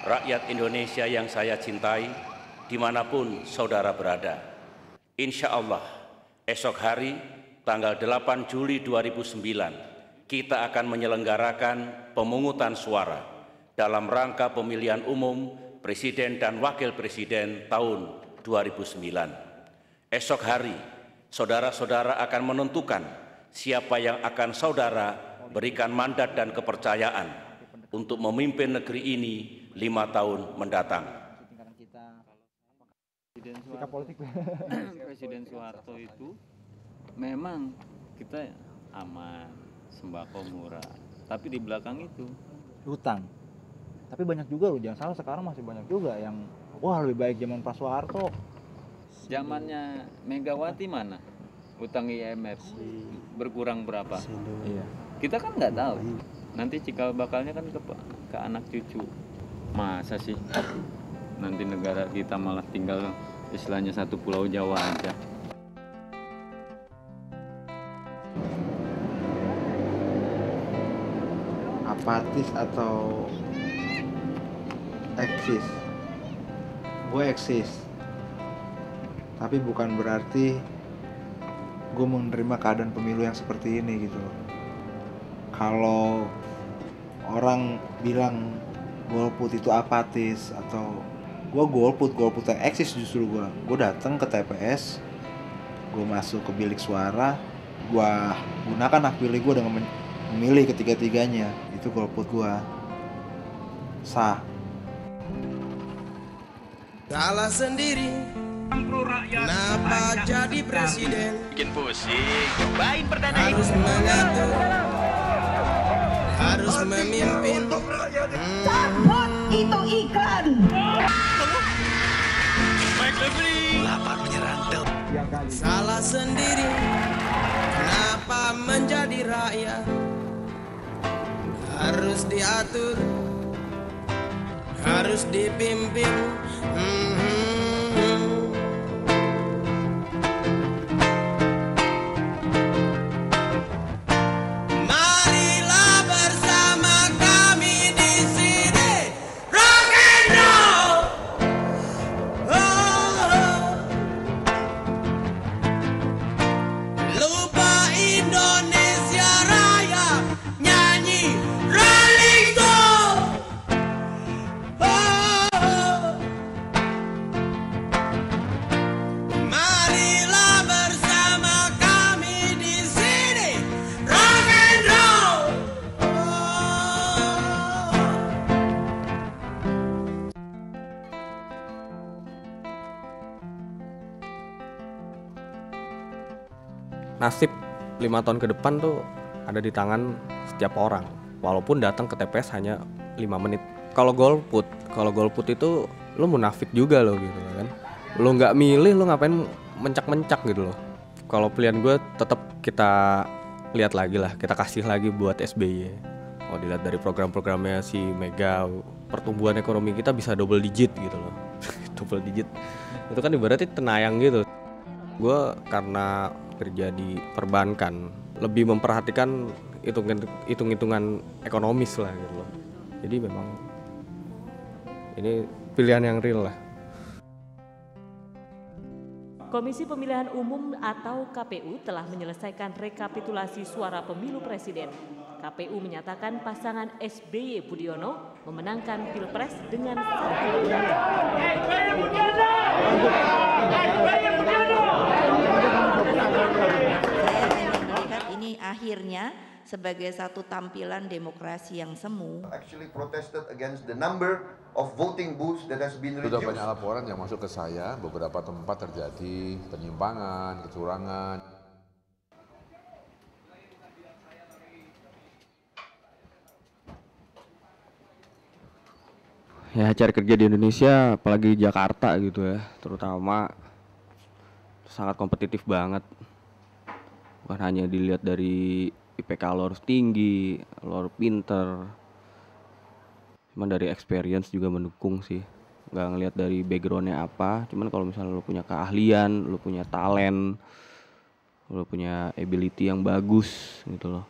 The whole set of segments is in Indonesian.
rakyat Indonesia yang saya cintai, dimanapun saudara berada. Insya Allah, esok hari, tanggal 8 Juli 2009, kita akan menyelenggarakan pemungutan suara dalam rangka pemilihan umum Presiden dan Wakil Presiden tahun 2009. Esok hari, saudara-saudara akan menentukan siapa yang akan saudara berikan mandat dan kepercayaan untuk memimpin negeri ini 5 tahun mendatang. Presiden Soeharto itu memang kita aman, sembako murah, tapi di belakang itu hutang. Tapi banyak juga loh, jangan salah, sekarang masih banyak juga yang wah lebih baik zaman Pak Soeharto. Zamannya Megawati mana? Hutang IMF berkurang berapa? Iya. Kita kan nggak tahu. Nanti cikal bakalnya kan ke anak cucu. Masa sih nanti negara kita malah tinggal istilahnya satu pulau Jawa aja. Apatis atau eksis? Gue eksis, tapi bukan berarti gue menerima keadaan pemilu yang seperti ini gitu. Kalau orang bilang golput itu apatis atau gue golput yang eksis, justru gue datang ke TPS, gue masuk ke bilik suara, gue gunakan hak pilih gue dengan memilih ketiga-tiganya. Itu golput gue sah. Salah sendiri, kenapa jadi presiden? Bikin pusing, cobain perdana Harus mengatur, harus memimpin. Cabut itu iklan. Baik lebih. Lapar menyerantel. Salah sendiri, kenapa menjadi rakyat? Harus diatur, harus dipimpin. Marilah bersama kami di sini, rock and roll. Lupa Indonesia Raya, nyanyi Rolling Stone. Marilah bersama kami di sini, rock and roll. Nasib 5 tahun ke depan tuh ada di tangan setiap orang, walaupun datang ke TPS hanya 5 menit. Kalau golput itu lo munafik juga lo gitu kan. Lo nggak milih, lo ngapain mencak-mencak gitu loh. Kalau pilihan gue tetap kita lihat lagi lah, kita kasih lagi buat SBY. Kalau dilihat dari program-programnya si Mega, pertumbuhan ekonomi kita bisa double digit gitu loh. Double digit itu kan ibaratnya tenayang gitu. Gue karena kerja di perbankan lebih memperhatikan hitung-hitungan ekonomis lah gitu loh. Jadi memang ini pilihan yang real lah. Komisi Pemilihan Umum atau KPU telah menyelesaikan rekapitulasi suara pemilu presiden. KPU menyatakan pasangan SBY Budiono memenangkan Pilpres dengan ini akhirnya sebagai satu tampilan demokrasi yang semu. Actually protested against the number of voting booths that has been reduced. Sudah banyak laporan yang masuk ke saya, beberapa tempat terjadi penyimpangan, kecurangan. Ya, cari kerja di Indonesia, apalagi Jakarta gitu ya, terutama sangat kompetitif banget. Bukan hanya dilihat dari IPK lo harus tinggi, lo harus pinter, cuman dari experience juga mendukung sih. Nggak ngelihat dari backgroundnya apa, cuman kalau misalnya lo punya keahlian, lo punya talent, lo punya ability yang bagus gitu loh,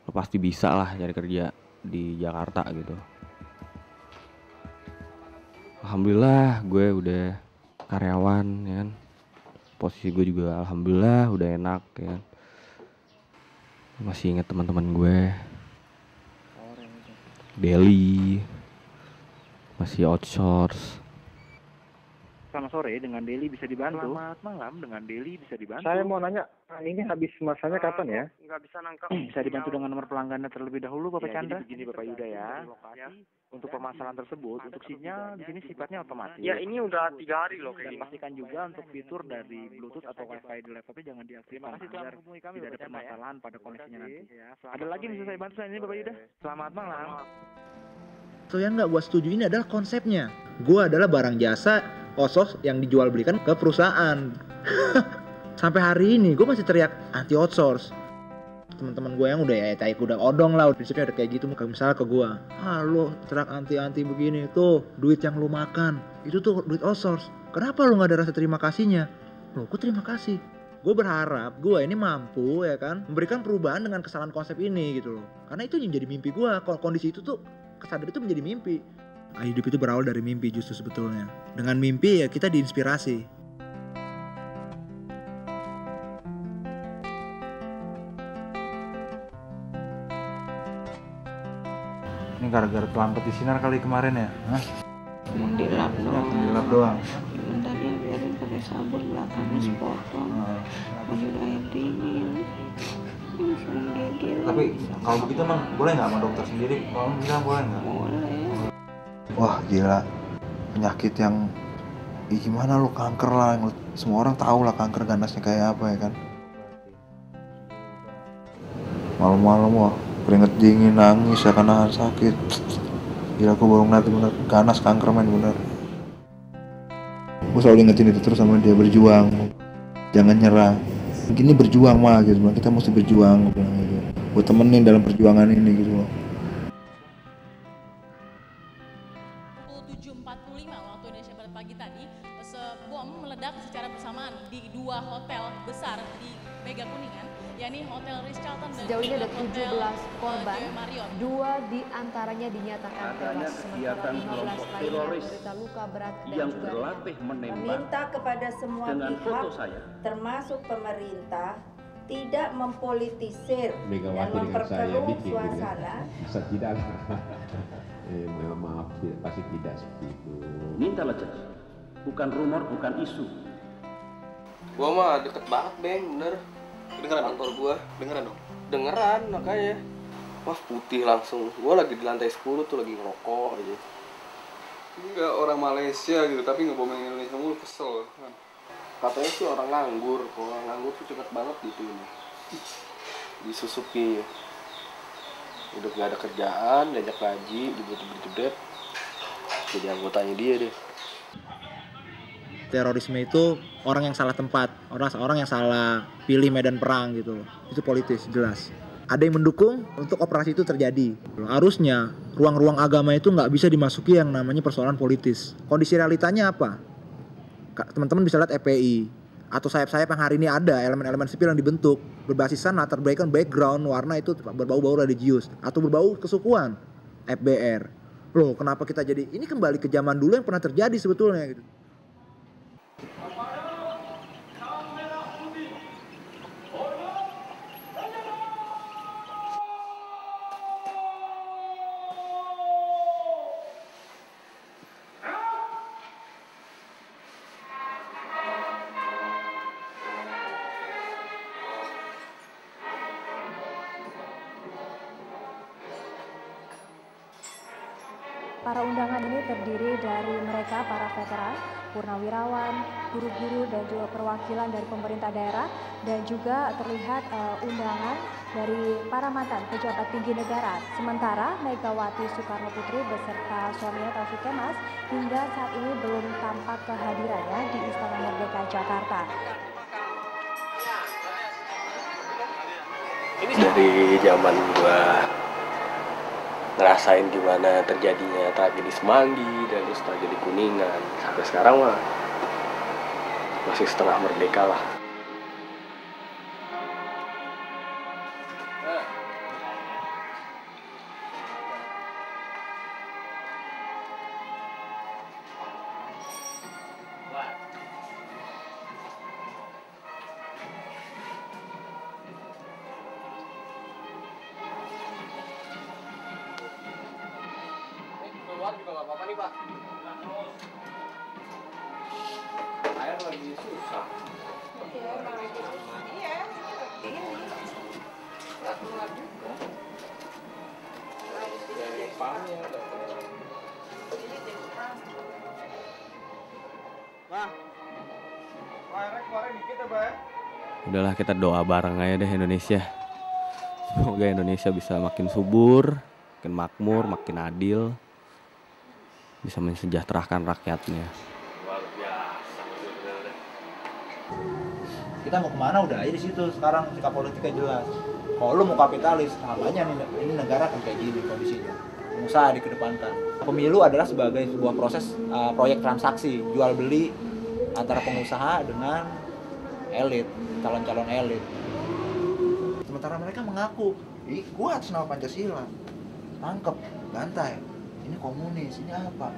lo pasti bisa lah cari kerja di Jakarta gitu. alhamdulillah gue udah karyawan ya kan. Posisi gue juga alhamdulillah udah enak ya kan. Masih inget teman-teman gue. Daily masih outsource. Selamat sore, dengan Deli bisa dibantu. Selamat malam, dengan Deli bisa dibantu. Saya mau nanya, ini habis masanya kapan ya? Nggak bisa nangkap. Bisa dibantu dengan nomor pelanggannya terlebih dahulu, Bapak Ya, Chandra? jadi begini Bapak Yuda ya. Untuk permasalahan tersebut, untuk sinyal di sini sifatnya otomatis. Ya ini udah 3 hari loh kayak Dan gini. pastikan juga untuk fitur dari Bluetooth atau Wi-Fi di laptopnya jangan diaktifkan agar tidak ada permasalahan pada koneksinya nanti. Ada lagi yang bisa saya bantu selain ini, Bapak Yuda? Selamat malam. So yang nggak gue setuju ini adalah konsepnya. Gue adalah barang jasa outsource yang dijual belikan ke perusahaan. Sampai hari ini gue masih teriak anti outsource. Teman-teman gue yang udah ya kayak udah odong lah, prinsipnya udah kayak gitu. Misalnya ke gue, lo teriak anti begini tuh, duit yang lo makan itu tuh duit outsource. Kenapa lo nggak ada rasa terima kasihnya? Loh, gue terima kasih. Gue berharap gue ini mampu ya kan memberikan perubahan dengan kesalahan konsep ini gitu loh. Karena itu yang jadi mimpi gue. Kalau kondisi itu tuh kesadaran itu menjadi mimpi. Hidup itu berawal dari mimpi justru sebetulnya. Dengan mimpi ya kita diinspirasi. Ini gara-gara terlambat di sinar kali kemarin ya? Hah? Dilap doang. Dilap doang. Bentar ya, biarin pakai sabun belakangnya sepotong. Baju air dingin. Langsung gigil. Tapi kalau begitu emang boleh nggak sama dokter sendiri? Mau bilang boleh nggak? Boleh. Wah gila, penyakit yang gimana lu, kanker lah, semua orang tahu lah kanker ganasnya kayak apa ya kan. Malam-malam wah keringet dingin, nangis ya karena sakit. Gila, aku baru ngeliat bener ganas, kanker men bener. Gue selalu ingetin itu terus sama dia, berjuang, jangan nyerah. Ini berjuang mah gitu, kita mesti berjuang gitu. Buat temenin dalam perjuangan ini gitu loh. 7.45 waktu Indonesia Barat pagi tadi, bom meledak secara bersamaan di 2 hotel besar di Mega Kuningan, yakni Hotel Ritz-Carlton dan sejauh ini ada 17 korban, Marriott. 2 diantaranya dinyatakan tewas, sementara 15 lainnya menderita luka berat dan yang juga berlatih menembak Meminta kepada semua dengan pihak, foto saya, termasuk pemerintah, tidak mempolitisir dan Megawati dengan saya memperkeruh bikin gitu suasana. kan. Bisa tidak memang maaf pasti tidak seperti itu. mintalah jelas, bukan rumor, bukan isu. Gua mah deket banget Beng, bener. Dengeran kantor gua, dengeran dong. Dengeran makanya. Wah putih langsung. Gua lagi di lantai 10 tuh lagi ngerokok aja. Enggak orang Malaysia gitu, tapi ngebomeng Indonesia mulu, kesel kan. Katanya sih orang nganggur, kalau orang nganggur tuh cepet banget gitu ini. Disusupi. Udah gak ada kerjaan, diajak gaji, dibet-bet, jadi anggotanya dia deh. Terorisme itu orang yang salah tempat, orang yang salah pilih medan perang gitu loh. Itu politis jelas. Ada yang mendukung untuk operasi itu terjadi. Harusnya ruang-ruang agama itu nggak bisa dimasuki yang namanya persoalan politis. Kondisi realitanya apa? Teman-teman bisa lihat FPI atau sayap-sayap yang hari ini ada, elemen-elemen sipil yang dibentuk berbasisan latar belakang background warna itu berbau-bau religius atau berbau kesukuan, FBR. Loh, kenapa kita jadi ini kembali ke zaman dulu yang pernah terjadi sebetulnya gitu. Para undangan ini terdiri dari mereka para veteran, purnawirawan, guru-guru dan juga perwakilan dari pemerintah daerah, dan juga terlihat undangan dari para mantan pejabat tinggi negara. Sementara Megawati Soekarno Putri beserta suaminya Taufik Kemas hingga saat ini belum tampak kehadirannya di Istana Merdeka Jakarta. Dari zaman gua ngerasain gimana terjadinya tragedi Semanggi dan terus tragedi Kuningan sampai sekarang mah masih setengah merdeka lah. trotoar juga nggak apa-apa nih Pak. Air lagi susah. Iya, lagi susah. Iya, seperti ini. Nggak keluar juga. Harus Dari pannya udah. Bah, airnya keluarin dikit ya, Bah. Udahlah, kita doa bareng aja deh Indonesia. Semoga Indonesia bisa makin subur, makin makmur, makin adil, bisa mensejahterakan rakyatnya. Luar biasa. Kita mau kemana udah aja di situ. Sekarang sikap politiknya jelas. Kalau lu mau kapitalis, namanya ini negara kan kayak gini kondisinya. Pengusaha dikedepankan. Pemilu adalah sebagai sebuah proses proyek transaksi jual beli antara pengusaha dengan elit, calon-calon elit. Sementara mereka mengaku, gue atas nama Pancasila, tangkep, bantai, ini komunis, ini apa?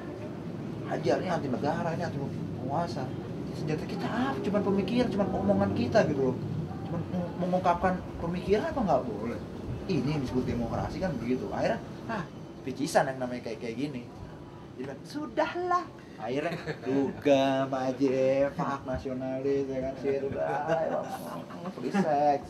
Hajar, ini anti negara, ini anti penguasa. Senjata kita apa? Cuman pemikiran, cuman omongan kita gitu loh. Cuman mengungkapkan pemikiran apa nggak boleh? Ini yang disebut demokrasi kan begitu. Akhirnya, picisan yang namanya kayak gini. Jadi kan, sudahlah. Akhirnya dugem aja, pak nasionalis, ya kan sih, udah, free sex.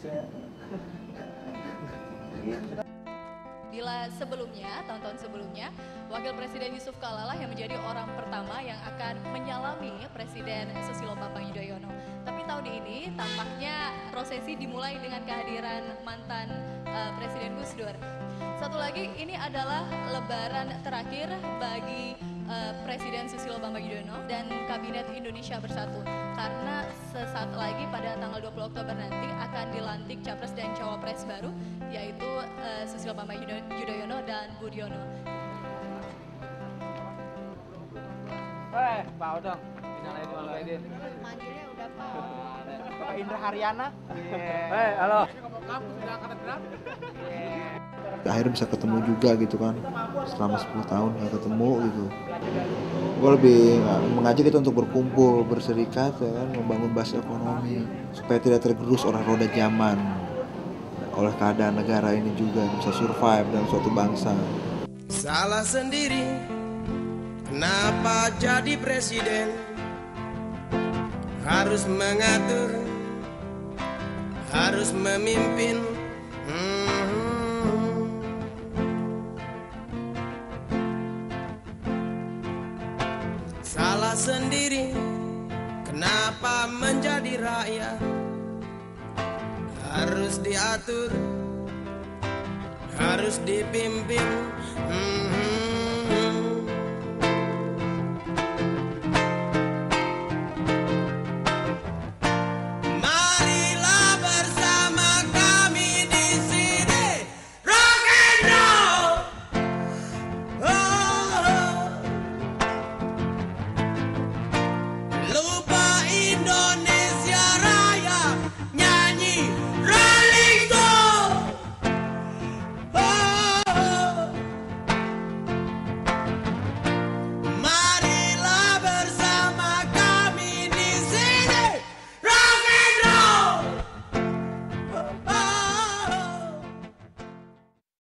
Bila sebelumnya, tahun-tahun sebelumnya, Wakil Presiden Yusuf Kala lah yang menjadi orang pertama yang akan menyalami Presiden Susilo Bambang Yudhoyono. Tapi tahun ini tampaknya prosesi dimulai dengan kehadiran mantan Presiden Gus Dur. Satu lagi, ini adalah lebaran terakhir bagi Presiden Susilo Bambang Yudhoyono dan Kabinet Indonesia Bersatu. Karena sesaat lagi pada tanggal 20 Oktober nanti akan dilantik Capres dan Cawapres baru, yaitu Susilo Bambang Yudhoyono dan Budiono. Pak Odong, Innalillahi wa inna ilaihi raji'un. Manggilnya udah Pak. Pak Indra Haryana. Halo. Akhirnya bisa ketemu juga gitu kan, selama 10 tahun gak ketemu gitu. Gue lebih mengajak kita untuk berkumpul, berserikat ya kan, membangun base ekonomi supaya tidak tergerus oleh roda zaman, oleh keadaan negara ini juga bisa survive dalam suatu bangsa. Salah sendiri, kenapa jadi presiden? Harus mengatur, harus memimpin. Salah sendiri, kenapa menjadi rakyat? Harus diatur, harus dipimpin.